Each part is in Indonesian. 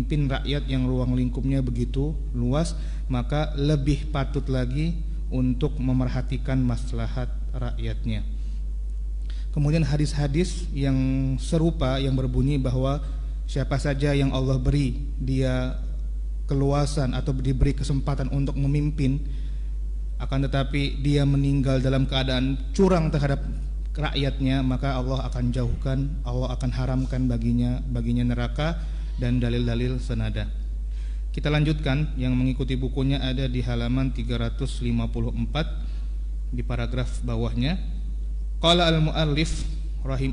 memimpin rakyat yang ruang lingkupnya begitu luas, maka lebih patut lagi untuk memerhatikan maslahat rakyatnya. Kemudian hadis-hadis yang serupa yang berbunyi bahwa siapa saja yang Allah beri dia keluasan atau diberi kesempatan untuk memimpin, akan tetapi dia meninggal dalam keadaan curang terhadap rakyatnya, maka Allah akan jauhkan, Allah akan haramkan baginya neraka, dan dalil-dalil senada. Kita lanjutkan, yang mengikuti bukunya ada di halaman 354 di paragraf bawahnya. Qala al-muallif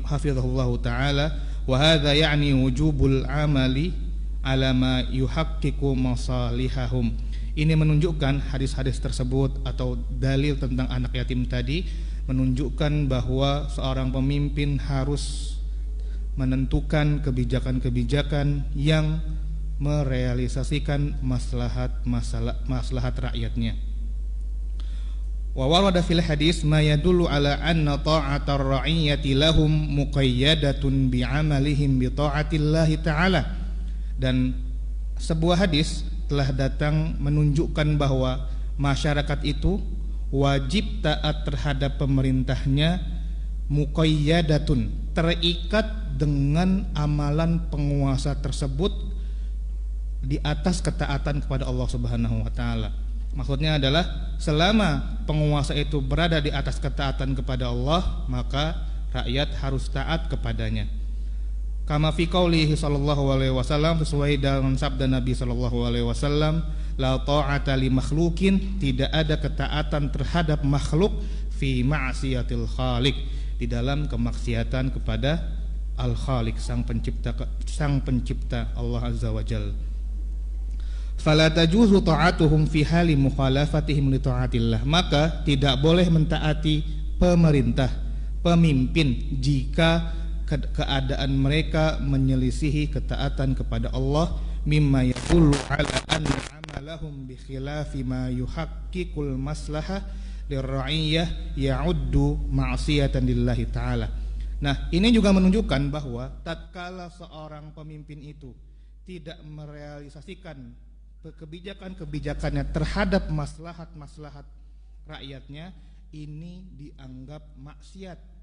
hafizahullahu taala wa hadza ya'ni wujubul amali ala ma yuhaqqiqu masalihahum. Ini menunjukkan, hadis-hadis tersebut atau dalil tentang anak yatim tadi menunjukkan bahwa seorang pemimpin harus menentukan kebijakan-kebijakan yang merealisasikan maslahat rakyatnya. Wa warada fil hadis ma yadullu ala anna ta'atar ra'iyyati lahum muqayyadatun bi'amalihim bi ta'atillahi ta'ala. Dan sebuah hadis telah datang menunjukkan bahwa masyarakat itu wajib taat terhadap pemerintahnya, muqayyadatun, terikat dengan amalan penguasa tersebut di atas ketaatan kepada Allah Subhanahu wa taala. Maksudnya adalah selama penguasa itu berada di atas ketaatan kepada Allah, maka rakyat harus taat kepadanya. Kama fi qaulihi sallallahu alaihi wasallam, sesuai dengan sabda Nabi sallallahu alaihi wasallam, la ta'ata li makhluqin, tidak ada ketaatan terhadap makhluk fi ma'siyatil khaliq, di dalam kemaksiatan kepada al-khaliq, sang pencipta Allah azza wa jalla. Fala tajuzu ta'atuhum fi hali mukhalafatihim li ta'atillah, maka tidak boleh mentaati pemerintah, pemimpin, jika keadaan mereka menyelisihi ketaatan kepada Allah, mimma yaqulu ala anna amalahum bi khilafi ma yuhaqqiqul maslahah lirra'iyyah ya'uddu ma'siyatan lillahi ta'ala. Nah, ini juga menunjukkan bahwa tatkala seorang pemimpin itu tidak merealisasikan kebijakan-kebijakannya terhadap maslahat-maslahat rakyatnya, ini dianggap maksiat.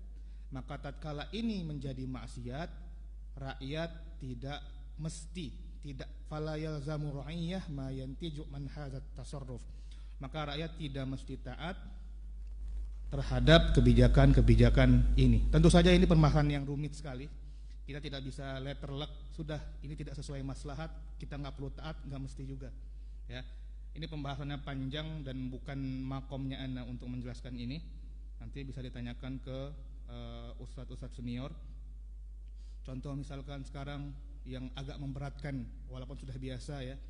Maka tatkala ini menjadi maksiat, rakyat tidak mesti, tidak fala yalzamu ra'iyyah ma yantiju man hadzat tasarruf, maka rakyat tidak mesti taat terhadap kebijakan-kebijakan ini. Tentu saja ini permasalahan yang rumit sekali. Kita tidak bisa letter luck, sudah ini tidak sesuai maslahat, kita nggak perlu taat, nggak mesti juga. Ya, ini pembahasannya panjang dan bukan makomnya ana untuk menjelaskan ini. Nanti bisa ditanyakan ke ustadz-ustadz senior. Contoh misalkan sekarang yang agak memberatkan, walaupun sudah biasa ya,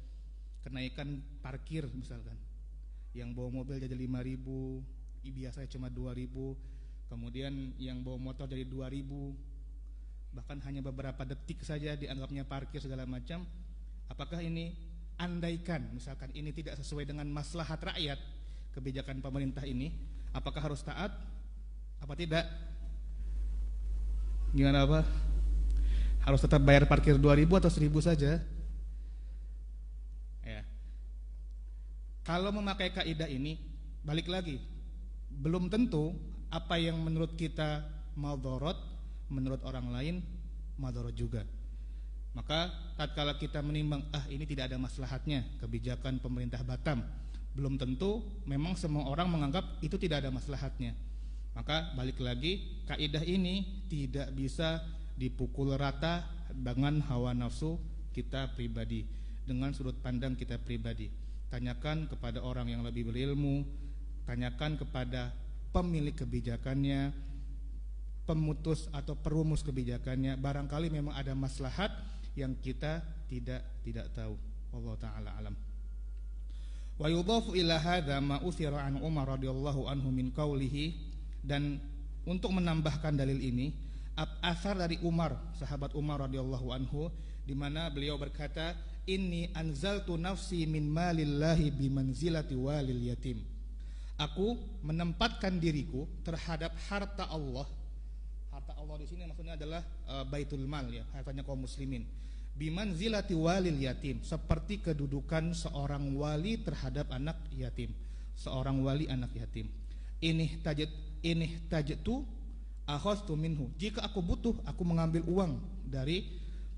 kenaikan parkir misalkan, yang bawa mobil jadi 5.000, biasanya cuma 2.000, kemudian yang bawa motor jadi 2.000, bahkan hanya beberapa detik saja dianggapnya parkir segala macam. Apakah ini, andaikan misalkan ini tidak sesuai dengan maslahat rakyat, kebijakan pemerintah ini, apakah harus taat apa tidak? Gimana apa? Harus tetap bayar parkir 2.000 atau 1.000 saja? Ya. Kalau memakai kaidah ini, balik lagi, belum tentu apa yang menurut kita madharat, menurut orang lain madharat juga. Maka tatkala kita menimbang, ini tidak ada maslahatnya kebijakan pemerintah Batam, belum tentu memang semua orang menganggap itu tidak ada maslahatnya. Maka balik lagi, kaidah ini tidak bisa dipukul rata dengan hawa nafsu kita pribadi, dengan sudut pandang kita pribadi. Tanyakan kepada orang yang lebih berilmu, tanyakan kepada pemilik kebijakannya, pemutus atau perumus kebijakannya. Barangkali memang ada maslahat yang kita tidak tahu. Wallahu taala alam. Wa yudhafu ila hadza ma uthira an Umar radhiyallahu anhu min qawlihi, dan untuk menambahkan dalil ini, asar dari Umar, sahabat Umar radhiyallahu anhu, di mana beliau berkata, inni anzaltu nafsi min malillahi bimanzilati walil yatim. Aku menempatkan diriku terhadap harta Allah. Harta Allah di sini maksudnya adalah baitul mal, ya, hartanya kaum muslimin. Bimanzilati walil yatim, seperti kedudukan seorang wali terhadap anak yatim. Seorang wali anak yatim. Inih tajatu akhadtu minhu. Jika aku butuh, aku mengambil uang dari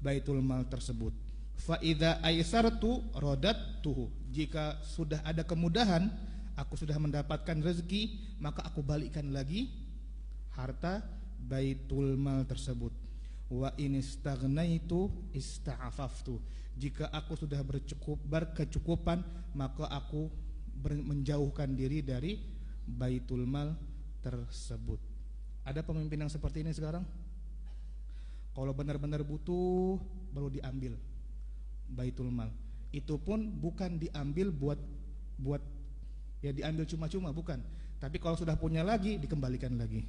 baitul mal tersebut. Fa idza aisartu radattuhu. Jika sudah ada kemudahan, aku sudah mendapatkan rezeki, maka aku balikkan lagi harta baitul mal tersebut. Wa in istaghnaitu ista'afaftu. Jika aku sudah berkecukupan, maka aku menjauhkan diri dari baitul mal tersebut. Ada pemimpin yang seperti ini sekarang? Kalau benar-benar butuh baru diambil baitul mal. Itu pun bukan diambil buat ya diambil cuma-cuma, bukan. Tapi kalau sudah punya lagi dikembalikan lagi.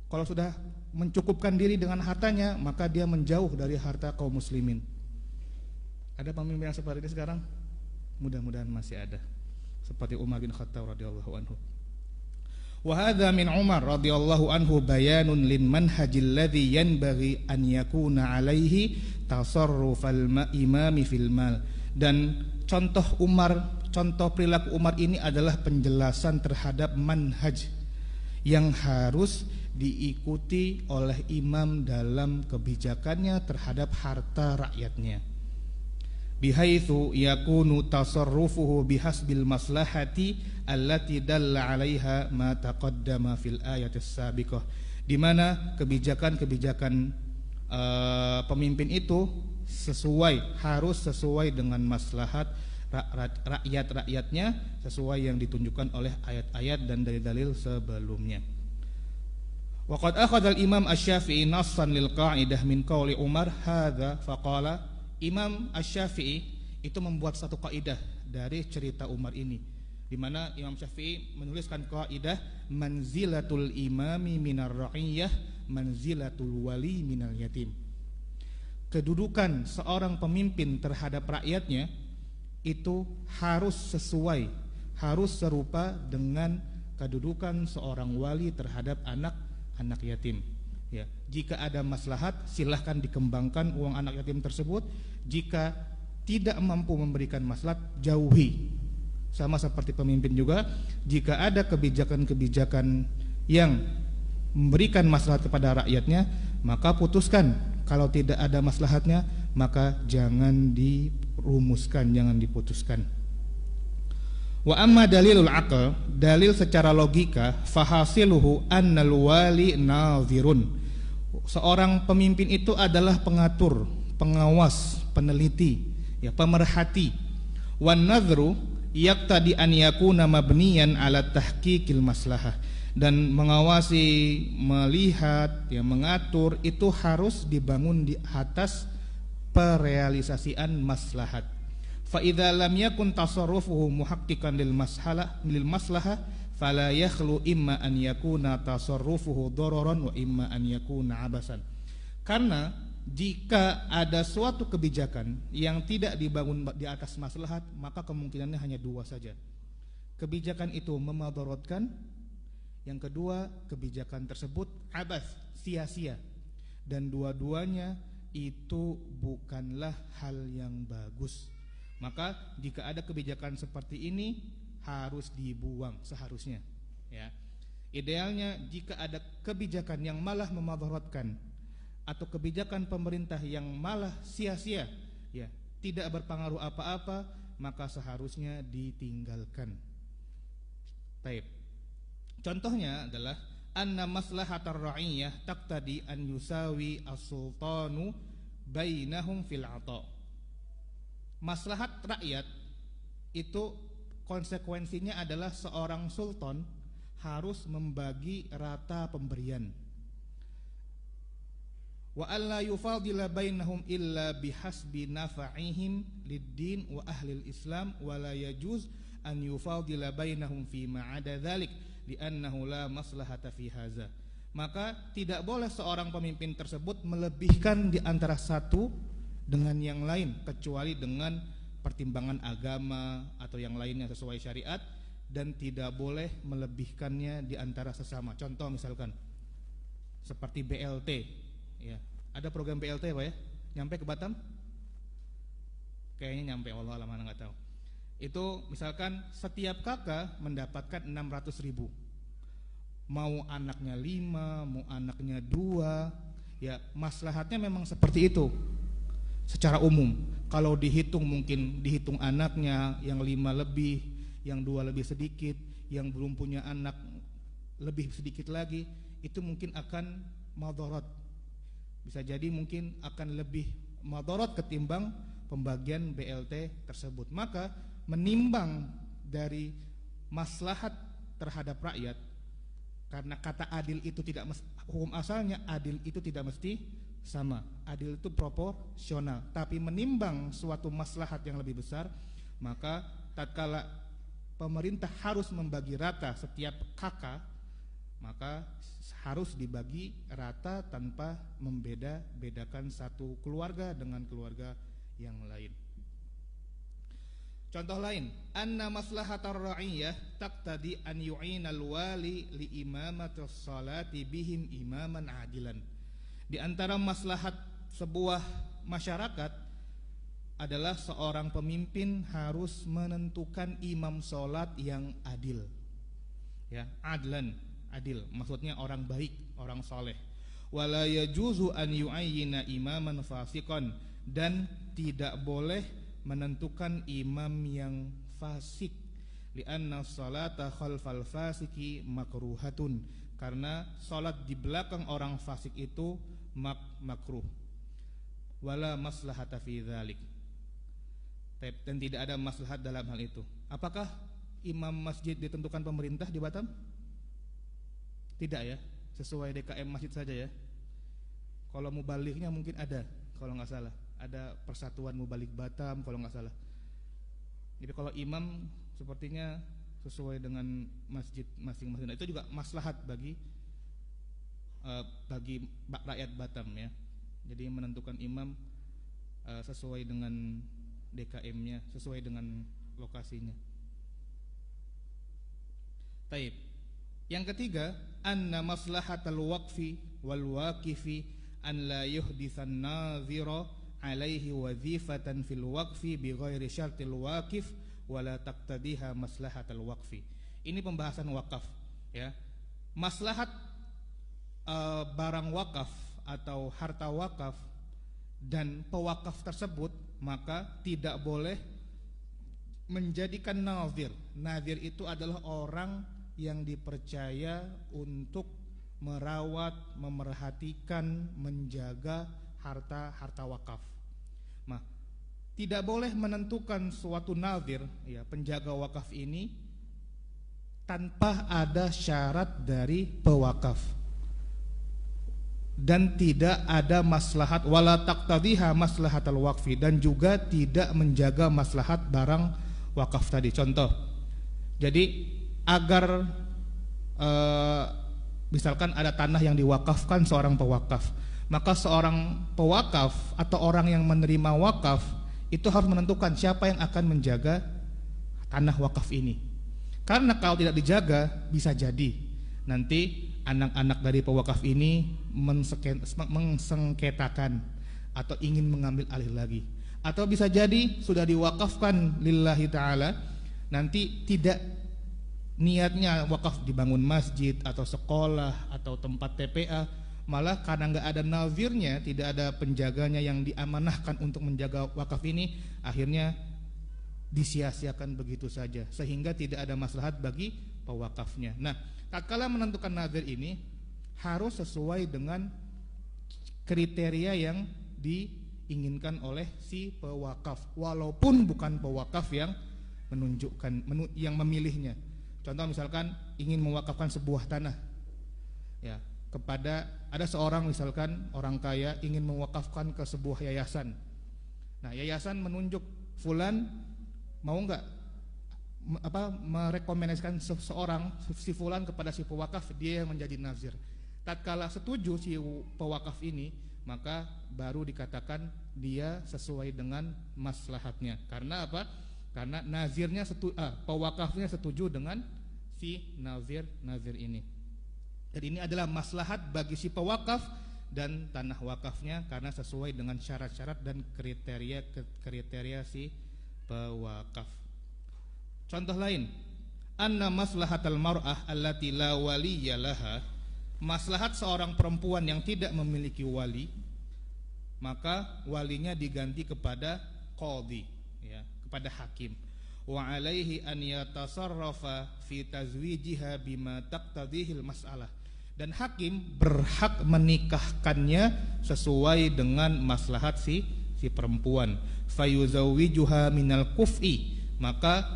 Kalau sudah mencukupkan diri dengan hartanya, maka dia menjauh dari harta kaum muslimin. Ada pemimpin yang seperti ini sekarang? Mudah-mudahan masih ada. Seperti Umar bin Khattab radhiyallahu anhu. Wa hadza min Umar radhiyallahu anhu bayanun lin manhajil ladzi yanbaghi an yakuna alaihi tasarrufal imami fil mal. Dan contoh perilaku Umar ini adalah penjelasan terhadap manhaj yang harus diikuti oleh imam dalam kebijakannya terhadap harta rakyatnya. Bihaitsu yakunu tasarrufuhu bihasbil maslahati allati dalla 'alaiha ma taqaddama fil ayatis sabiqah. Di mana kebijakan-kebijakan pemimpin itu harus sesuai dengan maslahat rakyat-rakyatnya, sesuai yang ditunjukkan oleh ayat-ayat dan dalil-dalil sebelumnya. Waqad akhadha al-Imam Asy-Syafi'i nassan lil qa'idah min qauli Umar hadza faqala. Imam Asy-Syafi'i itu membuat satu kaidah dari cerita Umar ini, di mana Imam Syafi'i menuliskan kaidah manzilatul imami minar ra'iyah manzilatul wali minal yatim. Kedudukan seorang pemimpin terhadap rakyatnya itu harus sesuai, harus serupa dengan kedudukan seorang wali terhadap anak yatim. Ya, jika ada maslahat silahkan dikembangkan uang anak yatim tersebut. Jika tidak mampu memberikan maslahat, jauhi. Sama seperti pemimpin juga, jika ada kebijakan-kebijakan yang memberikan maslahat kepada rakyatnya, maka putuskan. Kalau tidak ada maslahatnya, maka jangan dirumuskan, jangan diputuskan. Wa amma dalilul aql, dalil secara logika, fahasiluhu annal wali nadhirun. Seorang pemimpin itu adalah pengatur, pengawas, peneliti, ya, pemerhati. Wan nadhru yaqtadi an yakuna mabniyan ala tahqiqil maslahah. Dan mengawasi, melihat, ya, mengatur itu harus dibangun di atas perealisasian maslahat. Fa idza lam yakun tasarrufuhu muhaqqiqan lil maslahah fala yakhlu imma an yakuna tasarrufuhu dararan wa imma an yakuna abasan. Karena jika ada suatu kebijakan yang tidak dibangun di atas maslahat, maka kemungkinannya hanya dua saja. Kebijakan itu memadaratkan, yang kedua kebijakan tersebut abas, sia-sia. Dan dua-duanya itu bukanlah hal yang bagus. Maka jika ada kebijakan seperti ini harus dibuang seharusnya, ya. Idealnya jika ada kebijakan yang malah memadaratkan atau kebijakan pemerintah yang malah sia-sia, ya, tidak berpengaruh apa-apa, maka seharusnya ditinggalkan. Taib. Contohnya adalah anna maslahatar ra'iyah taqtadi an yusawi as-sultanu bainahum fil 'ata'. Maslahat rakyat itu konsekuensinya adalah seorang sultan harus membagi rata pemberian. Wa alla yufadila bainahum illa bihasbi nafa'ihim lid-din wa ahlil Islam wa la yajuz an yufadila bainahum fi ma 'ada dzalik li'annahu la maslahata fi hadza. Maka tidak boleh seorang pemimpin tersebut melebihkan di antara satu dengan yang lain kecuali dengan pertimbangan agama atau yang lainnya sesuai syariat, dan tidak boleh melebihkannya di antara sesama. Contoh misalkan seperti BLT, ya. Ada program BLT, Pak, ya, Nyampe ke Batam? Kayaknya nyampe, Allah alam, nggak tahu. Itu misalkan setiap kakak mendapatkan 600.000. Mau anaknya 5, mau anaknya 2, ya maslahatnya memang seperti itu. Secara umum, kalau dihitung mungkin dihitung anaknya yang 5 lebih, yang 2 lebih sedikit, yang belum punya anak lebih sedikit lagi, itu mungkin akan madharat. Bisa jadi mungkin akan lebih madharat ketimbang pembagian BLT tersebut. Maka menimbang dari maslahat terhadap rakyat, karena kata adil itu tidak mesti, hukum asalnya adil itu tidak mesti sama. Adil itu proporsional, tapi menimbang suatu maslahat yang lebih besar, maka tatkala pemerintah harus membagi rata setiap kakak, maka harus dibagi rata tanpa membeda-bedakan satu keluarga dengan keluarga yang lain. Contoh lain, anna maslahatar ra'iyah taqtadi an yu'inal wali li imamatis salati bihim imaman adilan. Di antara maslahat sebuah masyarakat adalah seorang pemimpin harus menentukan imam salat yang adil. Ya, adlan, adil, maksudnya orang baik, orang saleh. Wala yajuzu an yu'ayyina imaman fasiqan, dan tidak boleh menentukan imam yang fasik, li'anna salata khalfal fasiki makruhatun, karena salat di belakang orang fasik itu makruh. Wala maslahata fi dzalik, dan tidak ada maslahat dalam hal itu. Apakah imam masjid ditentukan pemerintah di Batam? Tidak ya, sesuai DKM masjid saja ya. Kalau mubalighnya mungkin ada, kalau nggak salah ada Persatuan Mubaligh Batam kalau nggak salah. Jadi kalau imam sepertinya sesuai dengan masjid masing-masing. Nah, itu juga maslahat bagi rakyat Batam ya. Jadi menentukan imam sesuai dengan DKM-nya, sesuai dengan lokasinya. Taib. Yang ketiga, anna maslahatal waqfi wal waqifi an la yuhditsan nadhira alaihi wazifatan fil waqfi bi ghairi syartil waqif wala taqtadiha maslahatal waqfi. Ini pembahasan wakaf ya. Maslahat barang wakaf atau harta wakaf dan pewakaf tersebut, maka tidak boleh menjadikan nazir. Nazir itu adalah orang yang dipercaya untuk merawat, memerhatikan, menjaga harta wakaf. Nah, tidak boleh menentukan suatu nazir ya, penjaga wakaf ini tanpa ada syarat dari pewakaf, dan tidak ada maslahat wala taqtadhiha maslahatal waqfi, dan juga tidak menjaga maslahat barang wakaf tadi. Contoh, jadi agar misalkan ada tanah yang diwakafkan seorang pewakaf, maka seorang pewakaf atau orang yang menerima wakaf itu harus menentukan siapa yang akan menjaga tanah wakaf ini. Karena kalau tidak dijaga, bisa jadi nanti anak-anak dari pewakaf ini mengsengketakan atau ingin mengambil alih lagi. Atau bisa jadi sudah diwakafkan lillahi ta'ala, nanti tidak niatnya wakaf dibangun masjid atau sekolah atau tempat TPA, malah karena nggak ada nazirnya, tidak ada penjaganya yang diamanahkan untuk menjaga wakaf ini, akhirnya disia-siakan begitu saja, sehingga tidak ada maslahat bagi pewakafnya. Nah, tatkala menentukan nazir ini harus sesuai dengan kriteria yang diinginkan oleh si pewakaf, walaupun bukan pewakaf yang menunjukkan, yang memilihnya. Contoh misalkan ingin mewakafkan sebuah tanah, ya, kepada ada seorang misalkan orang kaya ingin mewakafkan ke sebuah yayasan. Nah, yayasan menunjuk fulan, mau nggak merekomendasikan seseorang si fulan kepada si pewakaf, dia yang menjadi nazir. Tatkala setuju si pewakaf ini, maka baru dikatakan dia sesuai dengan maslahatnya. Karena apa? Karena nazirnya pewakafnya setuju dengan si nazir ini. Jadi ini adalah maslahat bagi si pewakaf dan tanah wakafnya karena sesuai dengan syarat-syarat dan kriteria si pewakaf. Contoh lain, anna maslahatal mar'ah allati la waliyya laha, maslahat seorang perempuan yang tidak memiliki wali, maka walinya diganti kepada qadhi, ya, kepada hakim. Wa alaihi an yatasarrafa fi tazwijiha bima taqtadihil mas'alah, dan hakim berhak menikahkannya sesuai dengan maslahat si perempuan. Fayuzawwijuha minal kuf'i, maka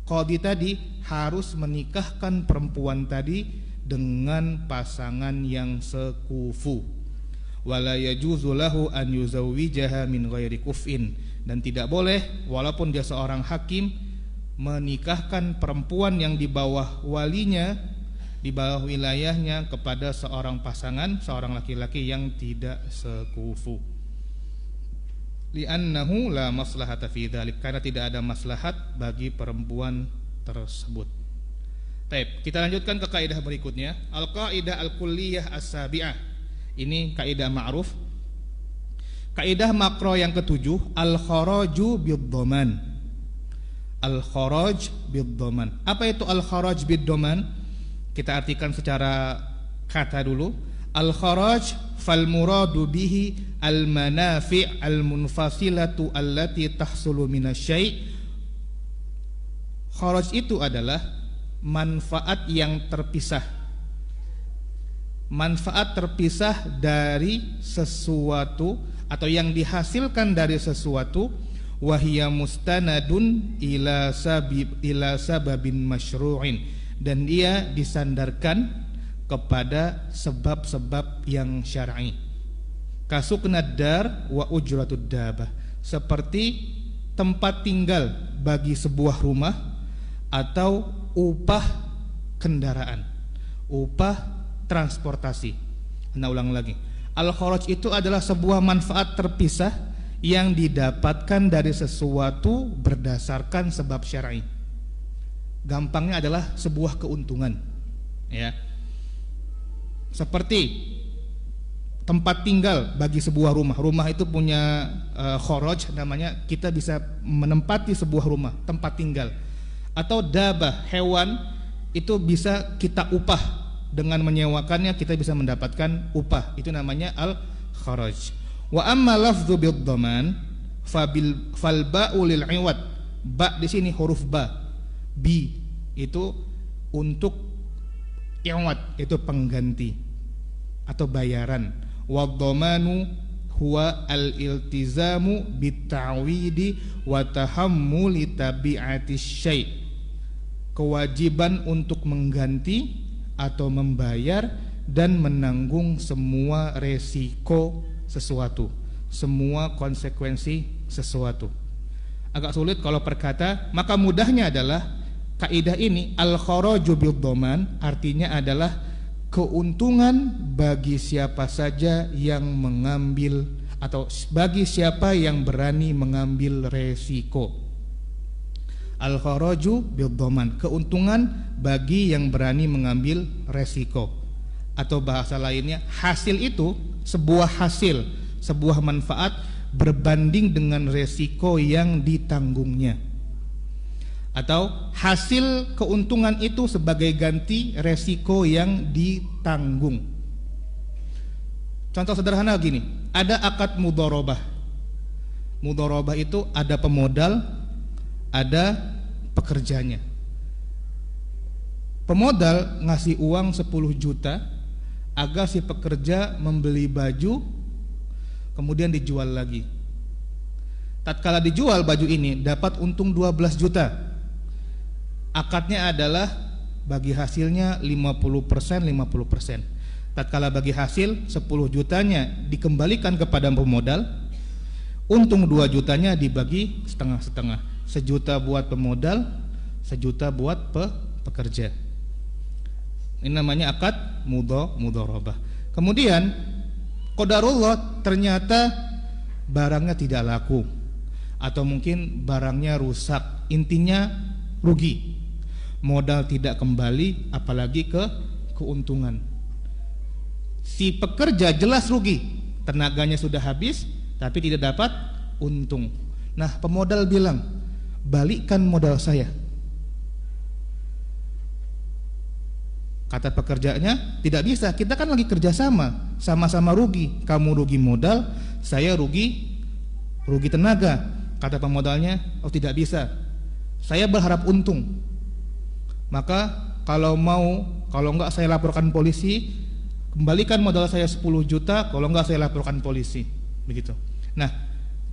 qadhi tadi harus menikahkan perempuan tadi dengan pasangan yang sekufu. Wala yajuzu lahu an yuzawwijaha min ghairi kuf'in, dan tidak boleh walaupun dia seorang hakim menikahkan perempuan yang di bawah walinya, di bawah wilayahnya, kepada seorang pasangan, seorang laki-laki yang tidak sekufu. Li'annahu la maslahata fi dzalik, karena tidak ada maslahat bagi perempuan tersebut. Baik, kita lanjutkan ke kaidah berikutnya, al-qaidah al-kulliyah as-sabi'ah. Ini kaidah ma'ruf. Kaidah makro yang ketujuh, al-kharaju bid-dhaman. Al-kharaj bid-dhaman. Apa itu al-kharaj bid-dhaman? Kita artikan secara kata dulu. Al-kharaj fal muradu bihi al-manafi' al-munfasilatu allati tahsulu minasyai'. Kharaj itu adalah manfaat yang terpisah. Manfaat terpisah dari sesuatu atau yang dihasilkan dari sesuatu, wahiyya mustanadun ila sababin masyru'in, dan dia disandarkan kepada sebab-sebab yang syar'i. Kasuknad dar wa ujratud dabah, seperti tempat tinggal bagi sebuah rumah atau upah kendaraan, upah transportasi. Nah, ulang lagi, al-kharaj itu adalah sebuah manfaat terpisah yang didapatkan dari sesuatu berdasarkan sebab syar'i. Gampangnya adalah sebuah keuntungan, ya. Seperti tempat tinggal bagi sebuah rumah. Rumah itu punya kharaj, namanya kita bisa menempati sebuah rumah, tempat tinggal. Atau dabah, hewan, itu bisa kita upah. Dengan menyewakannya kita bisa mendapatkan upah. Itu namanya al-kharaj. Wa amma lafdzu bid-dhaman fal ba'u lil 'iwad. Ba di sini huruf ba. Bi itu untuk i'wad, itu pengganti atau bayaran. Wa dhamanu huwa al-iltizamu bit-ta'widi wa tahammuli tabi'ati syai'. Kewajiban untuk mengganti atau membayar dan menanggung semua resiko sesuatu, semua konsekuensi sesuatu. Agak sulit kalau perkata, maka mudahnya adalah kaidah ini al-kharaju bid-dhaman artinya adalah keuntungan bagi siapa saja yang mengambil atau bagi siapa yang berani mengambil resiko. Al-kharaju bid-dhaman, keuntungan bagi yang berani mengambil resiko. Atau bahasa lainnya, hasil itu sebuah hasil, sebuah manfaat berbanding dengan resiko yang ditanggungnya. Atau hasil keuntungan itu sebagai ganti resiko yang ditanggung. Contoh sederhana gini, ada akad mudharabah. Mudharabah itu ada pemodal, ada pekerjanya. Pemodal ngasih uang 10 juta agar si pekerja membeli baju, kemudian dijual lagi. Tatkala dijual baju ini dapat untung 12 juta. Akadnya adalah bagi hasilnya 50%. Tatkala bagi hasil 10 jutanya dikembalikan kepada pemodal, untung 2 jutanya dibagi setengah-setengah. 1 juta buat pemodal, 1 juta buat pekerja. Ini namanya akad mudharabah. Kemudian qadarullah, ternyata barangnya tidak laku atau mungkin barangnya rusak, intinya rugi. Modal tidak kembali, apalagi keuntungan. Si pekerja jelas rugi, tenaganya sudah habis tapi tidak dapat untung. Nah, pemodal bilang, balikkan modal saya. Kata pekerjanya, tidak bisa, kita kan lagi kerjasama, sama-sama rugi. Kamu rugi modal, saya rugi tenaga. Kata pemodalnya, oh tidak bisa, saya berharap untung. Maka kalau enggak saya laporkan polisi, kembalikan modal saya 10 juta, kalau enggak saya laporkan polisi. Begitu. Nah,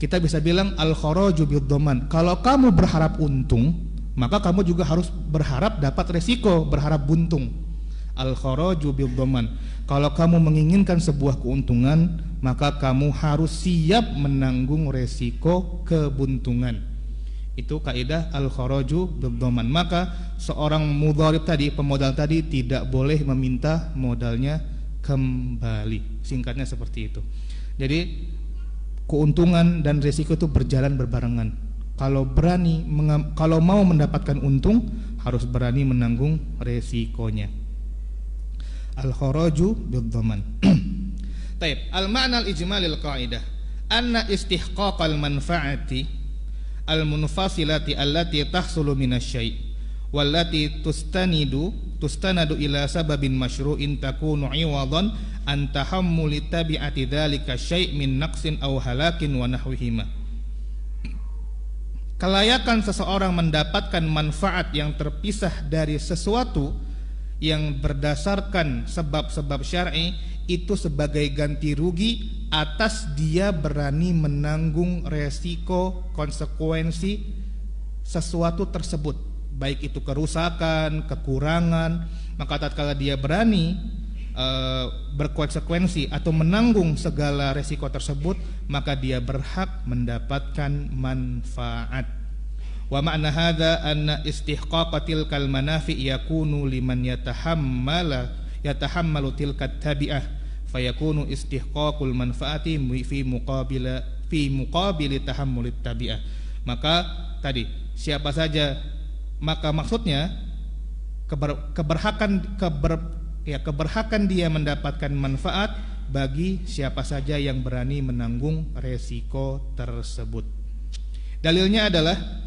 kita bisa bilang al-kharaju bid-dhaman. Kalau kamu berharap untung, maka kamu juga harus berharap dapat resiko, berharap buntung. Al-kharaju bid-dhaman. Kalau kamu menginginkan sebuah keuntungan, maka kamu harus siap menanggung resiko kebuntungan. Itu kaidah al-kharaju bid-dhaman. Maka seorang mudharib tadi, pemodal tadi, tidak boleh meminta modalnya kembali. Singkatnya seperti itu. Jadi keuntungan dan resiko itu berjalan berbarengan. Kalau mau mendapatkan untung, harus berani menanggung resikonya. Al-kharaju bid-dhaman. Taib. Al-ma'na al-ijmalil qa'idah anna istihqaqal manfaati al-munfasilati allati tahsulu minasy-syai' wallati tustanadu ila sababin masyru'in takunu 'iwadan an tahammuli tabi'ati dzalika syai' min naqsin aw halakin wa nahwihima. Kelayakan seseorang mendapatkan manfaat yang terpisah dari sesuatu yang berdasarkan sebab-sebab syar'i itu sebagai ganti rugi atas dia berani menanggung resiko konsekuensi sesuatu tersebut, baik itu kerusakan, kekurangan. Maka tatkala dia berani berkonsekuensi atau menanggung segala resiko tersebut, maka dia berhak mendapatkan manfaat. Wa ma'na hadza anna istihqaqatil kal manafi yakunu liman yatahammalu tilka tabi'ah fayakunu istihqaqul manfaati fi muqabili tahammulit tabi'ah. Maka tadi siapa saja, maka maksudnya keberhakan dia mendapatkan manfaat bagi siapa saja yang berani menanggung resiko tersebut. Dalilnya adalah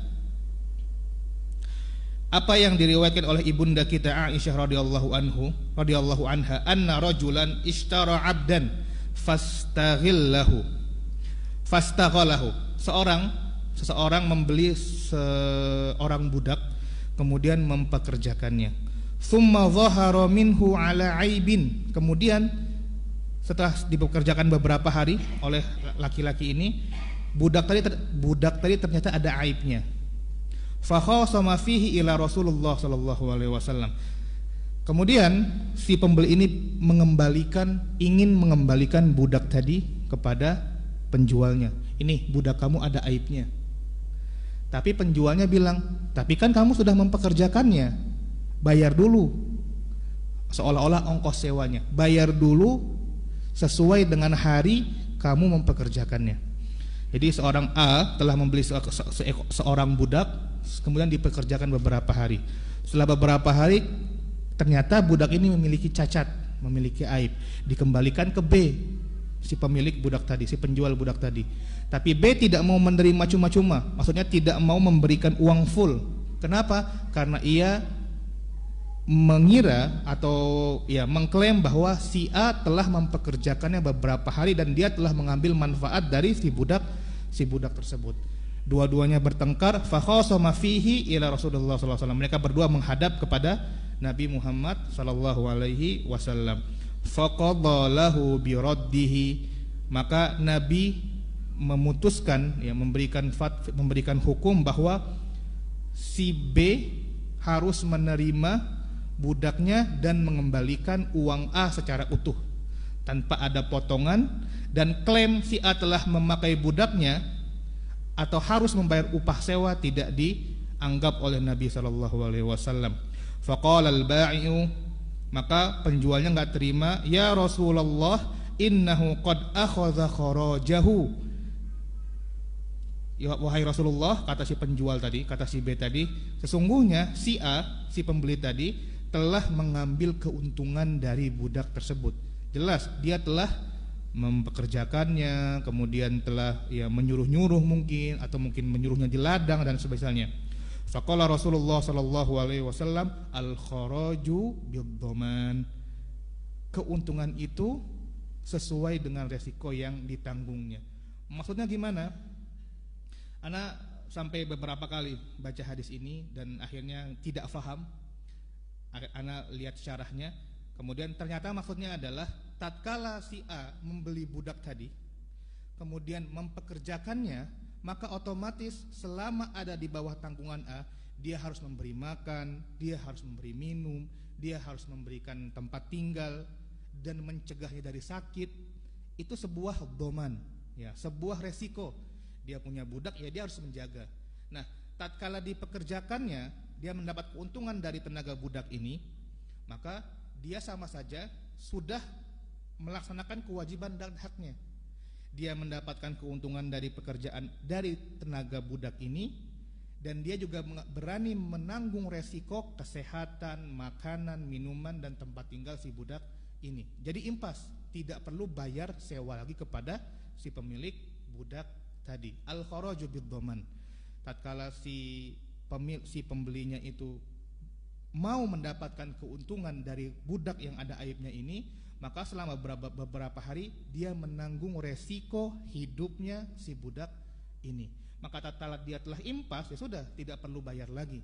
apa yang diriwayatkan oleh ibunda kita Aisyah radhiyallahu anha, anna rajulan ishtara 'abdan fastaghallahu. Seseorang membeli seorang budak kemudian mempekerjakannya. Tsumma dhahara minhu 'ala 'aibin. Kemudian setelah dipekerjakan beberapa hari oleh laki-laki ini, budak tadi ternyata ada aibnya. Fa khasama fihi ila Rasulullah sallallahu alaihi wasallam. Kemudian si pembeli ini ingin mengembalikan budak tadi kepada penjualnya. Ini budak kamu ada aibnya. Tapi penjualnya bilang, tapi kan kamu sudah mempekerjakannya, bayar dulu. Seolah-olah ongkos sewanya, bayar dulu sesuai dengan hari kamu mempekerjakannya. Jadi seorang A telah membeli seorang budak, kemudian dipekerjakan beberapa hari. Setelah beberapa hari ternyata budak ini memiliki cacat, memiliki aib. Dikembalikan ke B, si pemilik budak tadi, si penjual budak tadi. Tapi B tidak mau menerima cuma-cuma, maksudnya tidak mau memberikan uang full. Kenapa? Karena ia mengira atau mengklaim bahwa si A telah mempekerjakannya beberapa hari dan dia telah mengambil manfaat dari si budak tersebut. Dua-duanya bertengkar. Fa khasama fihi ila Rasulullah sallallahu alaihi wasallam. Mereka berdua menghadap kepada Nabi Muhammad sallallahu alaihi wasallam. Faqadha lahu bi raddihi. Maka Nabi memutuskan, memberikan hukum bahwa si B harus menerima budaknya dan mengembalikan uang A secara utuh tanpa ada potongan, dan klaim si A telah memakai budaknya atau harus membayar upah sewa tidak dianggap oleh Nabi sallallahu alaihi wasallam. Faqala al-ba'i'u, maka penjualnya enggak terima, ya Rasulullah, innahu qad akhadha kharajahu. Ya, wahai Rasulullah, kata si penjual tadi, kata si B tadi, sesungguhnya si A, si pembeli tadi telah mengambil keuntungan dari budak tersebut. jelas dia telah mempekerjakannya, kemudian telah ya menyuruh-nyuruh mungkin, atau mungkin menyuruhnya di ladang dan sebagainya. Faqala Rasulullah sallallahu alaihi wasallam al-kharaju bid-dhaman. Keuntungan itu sesuai dengan resiko yang ditanggungnya. Maksudnya gimana? Ana sampai beberapa kali baca hadis ini dan akhirnya tidak faham. Ana lihat syarahnya, kemudian ternyata maksudnya adalah tatkala si A membeli budak tadi, kemudian mempekerjakannya, maka otomatis selama ada di bawah tanggungan A, dia harus memberi makan, dia harus memberi minum, dia harus memberikan tempat tinggal dan mencegahnya dari sakit. Itu sebuah doman, ya, sebuah resiko. Dia punya budak, ya dia harus menjaga. Nah, tatkala dipekerjakannya, dia mendapat keuntungan dari tenaga budak ini, maka dia sama saja sudah melaksanakan kewajiban dan haknya. Dia mendapatkan keuntungan dari pekerjaan dari tenaga budak ini, dan dia juga berani menanggung resiko kesehatan, makanan, minuman, dan tempat tinggal si budak ini. Jadi impas, tidak perlu bayar sewa lagi kepada si pemilik budak tadi. Al-kharaju bid-dhaman. Tatkala si pembelinya itu mau mendapatkan keuntungan dari budak yang ada aibnya ini, maka selama beberapa hari dia menanggung resiko hidupnya si budak ini. Maka tatkala dia telah impas, ya sudah, tidak perlu bayar lagi.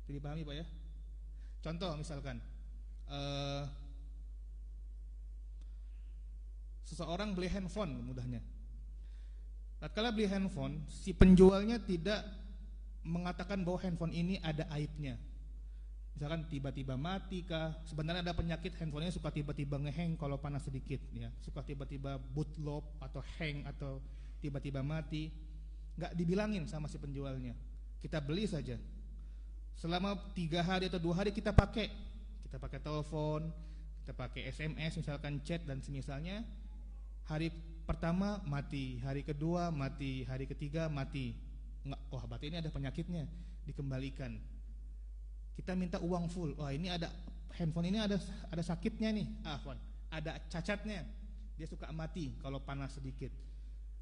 Dipahami Pak ya? Contoh misalkan seseorang beli handphone, mudahnya. Tatkala beli handphone, si penjualnya tidak mengatakan bahwa handphone ini ada aibnya. Misalkan tiba-tiba mati kah? Sebenarnya ada penyakit handphonenya suka tiba-tiba ngehang kalau panas sedikit, ya. Suka tiba-tiba bootloop atau hang atau tiba-tiba mati. Nggak dibilangin sama si penjualnya. Kita beli saja. Selama 3 hari atau 2 hari kita pakai telepon, kita pakai SMS, misalkan chat dan semisalnya. Hari pertama mati, hari kedua mati, hari ketiga mati. Enggak, wah berarti ini ada penyakitnya, dikembalikan. Kita minta uang full. Wah, ini ada handphone ini ada sakitnya nih. Ada cacatnya. Dia suka mati kalau panas sedikit.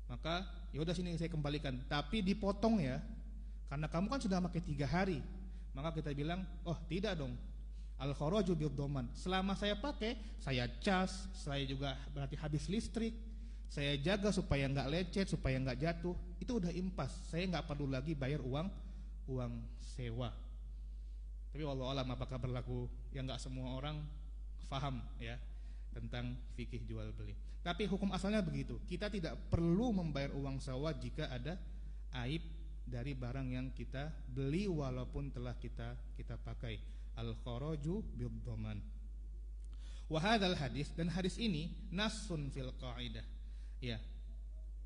Maka ya udah sini saya kembalikan, tapi dipotong ya. Karena kamu kan sudah pakai 3 hari. Maka kita bilang, "Oh, tidak dong. Al-kharaju bid-dhaman. Selama saya pakai, saya cas, saya juga berarti habis listrik, saya jaga supaya nggak lecet, supaya nggak jatuh. Itu udah impas. Saya nggak perlu lagi bayar uang sewa." Tapi wallahu alam apakah berlaku, yang nggak semua orang faham ya tentang fikih jual beli. Tapi hukum asalnya begitu. Kita tidak perlu membayar uang sewa jika ada aib dari barang yang kita beli walaupun telah kita pakai. Al-kharaju bid-dhaman. Wa hadzal hadis, dan hadis ini nasun fil qaidah. Ya.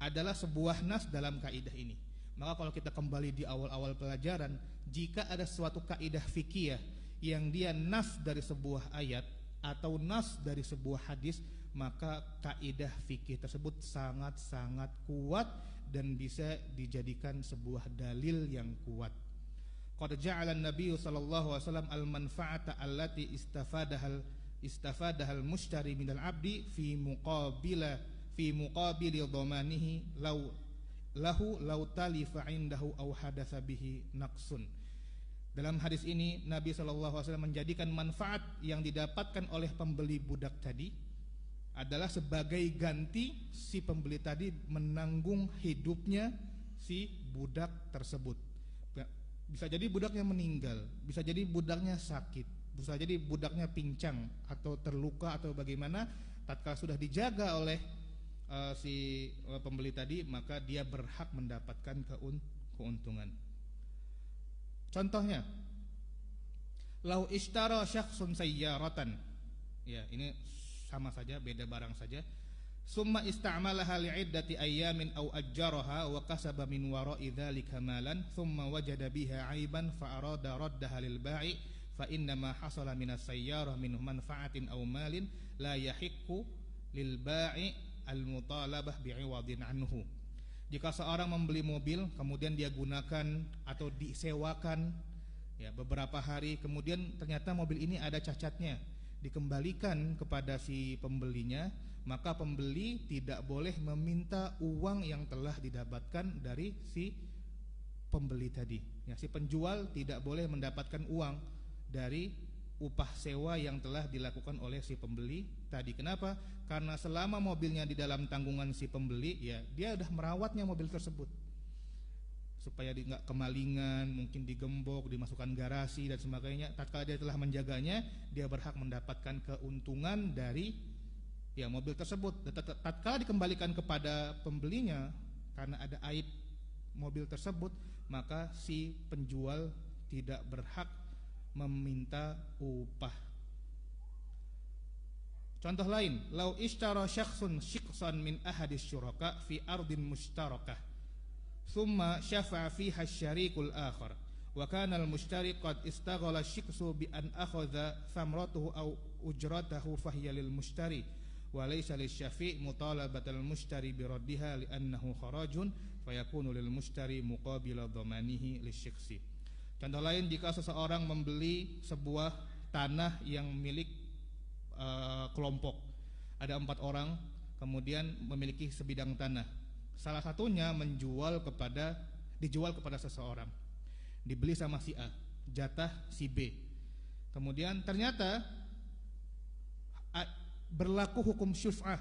Adalah sebuah nas dalam kaidah ini. Maka kalau kita kembali di awal-awal pelajaran, jika ada suatu kaidah fikih yang dia nas dari sebuah ayat atau nas dari sebuah hadis, maka kaidah fikih tersebut sangat-sangat kuat dan bisa dijadikan sebuah dalil yang kuat. Qad ja'ala an-nabiy sallallahu alaihi wasallam al-manfa'ata allati istafadaha al-mushtari minal 'abdi fi muqabili dhamanihi law talifa 'indahu aw hadatsa bihi naqsun. Dalam hadis ini Nabi sallallahu alaihi wasallam menjadikan manfaat yang didapatkan oleh pembeli budak tadi adalah sebagai ganti si pembeli tadi menanggung hidupnya si budak tersebut. Bisa jadi budaknya meninggal, bisa jadi budaknya sakit, bisa jadi budaknya pincang atau terluka atau bagaimana. Tatkala sudah dijaga oleh si pembeli tadi, maka dia berhak mendapatkan keuntungan. Contohnya, lau ishtara syakhsun sayyaratan. Ya, ini sama saja, beda barang saja. Summa istamalaha li'iddati ayyamin aw ajjaraha wa kasaba min wara'i dzalika malan thumma wajada biha 'aiban fa arada raddaha lil ba'i fa inna ma hasala minas sayyarah min manfa'atin aw malin la yahiqqu lil ba'i al mutalabah bi'iwadin anhu. Jika seorang membeli mobil kemudian dia gunakan atau disewakan ya beberapa hari, kemudian ternyata mobil ini ada cacatnya, dikembalikan kepada si pembelinya, maka pembeli tidak boleh meminta uang yang telah didapatkan dari si pembeli tadi. Ya, si penjual tidak boleh mendapatkan uang dari upah sewa yang telah dilakukan oleh si pembeli tadi. Kenapa? Karena selama mobilnya di dalam tanggungan si pembeli, ya dia sudah merawatnya mobil tersebut supaya nggak kemalingan, mungkin digembok, dimasukkan garasi dan sebagainya. Tatkala dia telah menjaganya, dia berhak mendapatkan keuntungan dari ya mobil tersebut. Tatkala dikembalikan kepada pembelinya karena ada aib mobil tersebut, maka si penjual tidak berhak meminta upah. Contoh lain, lau ishtara syakhsun shiqsan min ahadis syuraka fi ardin mushtarakah thumma syafa'a fiha asy-syarikul akhar wa kana al-mushtari qad istaghala shiqsu bi an akhadha thamratuhu aw ujratahu fahiya lil mushtari wa laysa lisyafi' mutalabatal mushtari bi raddiha li annahu kharajun fayakunu lil mushtari muqabila dhamanihi lisyiksi. Contoh lain, jika seseorang membeli sebuah tanah yang milik kelompok, ada 4 orang kemudian memiliki sebidang tanah, salah satunya dijual kepada seseorang, dibeli sama si A, jatah si B. Kemudian ternyata berlaku hukum syuf'ah.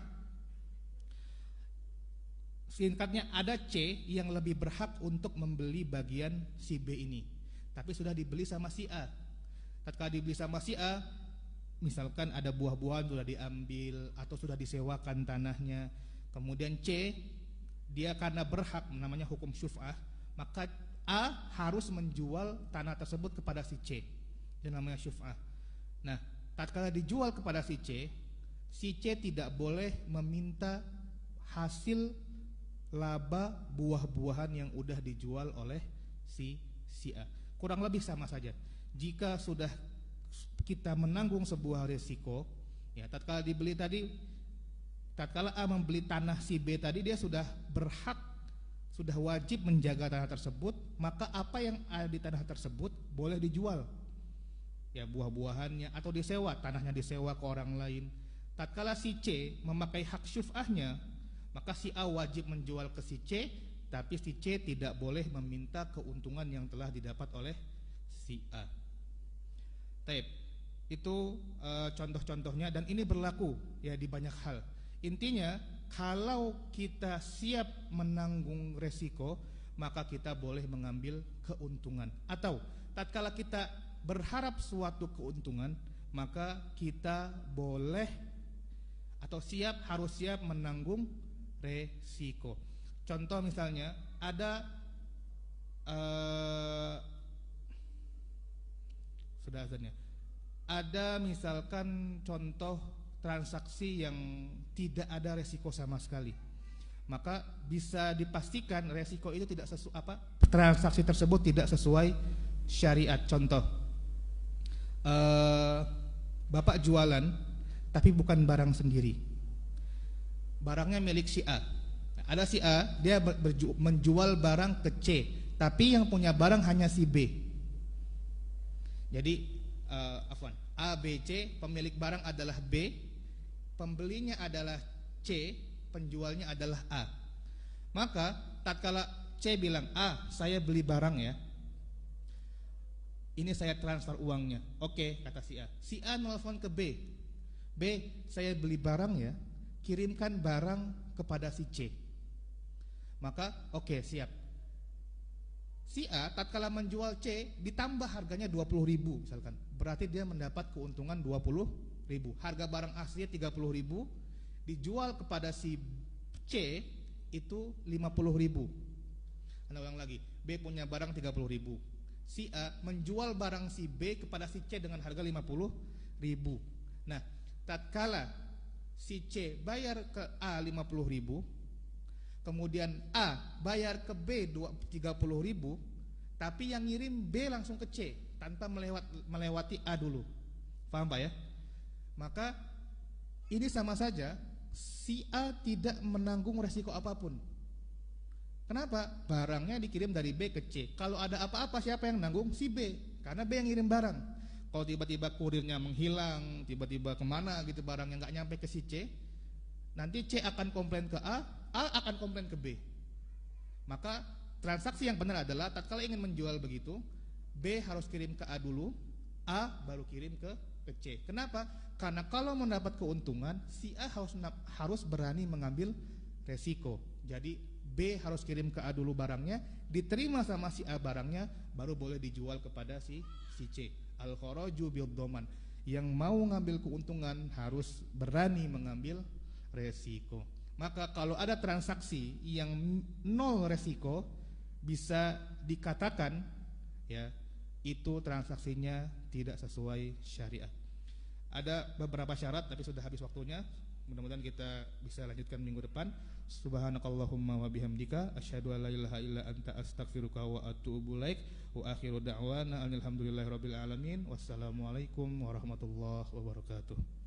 Singkatnya, ada C yang lebih berhak untuk membeli bagian si B ini, tapi sudah dibeli sama si A. Tatkala dibeli sama si A, misalkan ada buah-buahan sudah diambil atau sudah disewakan tanahnya. Kemudian C, dia karena berhak, namanya hukum syuf'ah, maka A harus menjual tanah tersebut kepada si C. Itu namanya syuf'ah. Nah, tatkala dijual kepada si C tidak boleh meminta hasil laba buah-buahan yang udah dijual oleh si A. Kurang lebih sama saja. Jika sudah kita menanggung sebuah risiko, ya tatkala A membeli tanah si B tadi, dia sudah berhak, sudah wajib menjaga tanah tersebut, maka apa yang ada di tanah tersebut boleh dijual. Ya, buah-buahannya atau disewa, tanahnya disewa ke orang lain. Tatkala si C memakai hak syuf'ahnya, maka si A wajib menjual ke si C, tapi si C tidak boleh meminta keuntungan yang telah didapat oleh si A. Taib. Itu contoh-contohnya, dan ini berlaku ya di banyak hal. Intinya, kalau kita siap menanggung resiko, maka kita boleh mengambil keuntungan. Atau tatkala kita berharap suatu keuntungan, maka kita boleh atau harus siap menanggung resiko. Contoh misalnya, ada sudah azannya, ada misalkan contoh transaksi yang tidak ada resiko sama sekali, maka bisa dipastikan resiko itu tidak transaksi tersebut tidak sesuai syariat. Contoh, Bapak jualan tapi bukan barang sendiri, barangnya milik si A. Ada si A, dia menjual barang ke C, tapi yang punya barang hanya si B. Jadi A, B, C, pemilik barang adalah B, pembelinya adalah C, penjualnya adalah A. Maka tatkala C bilang, A, saya beli barang ya, ini saya transfer uangnya. Oke, kata si A. Si A nelfon ke B, saya beli barang ya, kirimkan barang kepada si C. Maka oke, siap. Si A tatkala menjual C, ditambah harganya 20.000 misalkan, berarti dia mendapat keuntungan 20.000. Harga barang aslinya 30.000, dijual kepada si C itu 50.000. Anda ulang lagi, B punya barang 30.000, si A menjual barang si B kepada si C dengan harga 50.000. Nah, tatkala si C bayar ke A 50.000, kemudian A bayar ke B 30.000, tapi yang ngirim B langsung ke C tanpa melewati A dulu. Paham Pak ya? Maka ini sama saja, si A tidak menanggung resiko apapun. Kenapa? Barangnya dikirim dari B ke C. Kalau ada apa-apa siapa yang nanggung? Si B, karena B yang ngirim barang. Kalau tiba-tiba kurirnya menghilang, tiba-tiba kemana gitu barangnya nggak nyampe ke si C, nanti C akan komplain ke A akan komplain ke B. Maka transaksi yang benar adalah tatkala ingin menjual begitu, B harus kirim ke A dulu, A baru kirim ke C. Kenapa? Karena kalau mendapat keuntungan, si A harus berani mengambil resiko. Jadi B harus kirim ke A dulu barangnya, diterima sama si A barangnya, baru boleh dijual kepada si C. Al-kharaju bil doman. Yang mau ngambil keuntungan harus berani mengambil resiko. Maka kalau ada transaksi yang nol resiko, bisa dikatakan ya itu transaksinya tidak sesuai syariat. Ada beberapa syarat tapi sudah habis waktunya. Mudah-mudahan kita bisa lanjutkan minggu depan. Subhanakallahumma wa bihamdika asyhadu an la ilaha illa anta astaghfiruka wa atuubu ilaik. Wa akhiru da'wana alhamdulillahi rabbil alamin. Wassalamualaikum warahmatullahi wabarakatuh.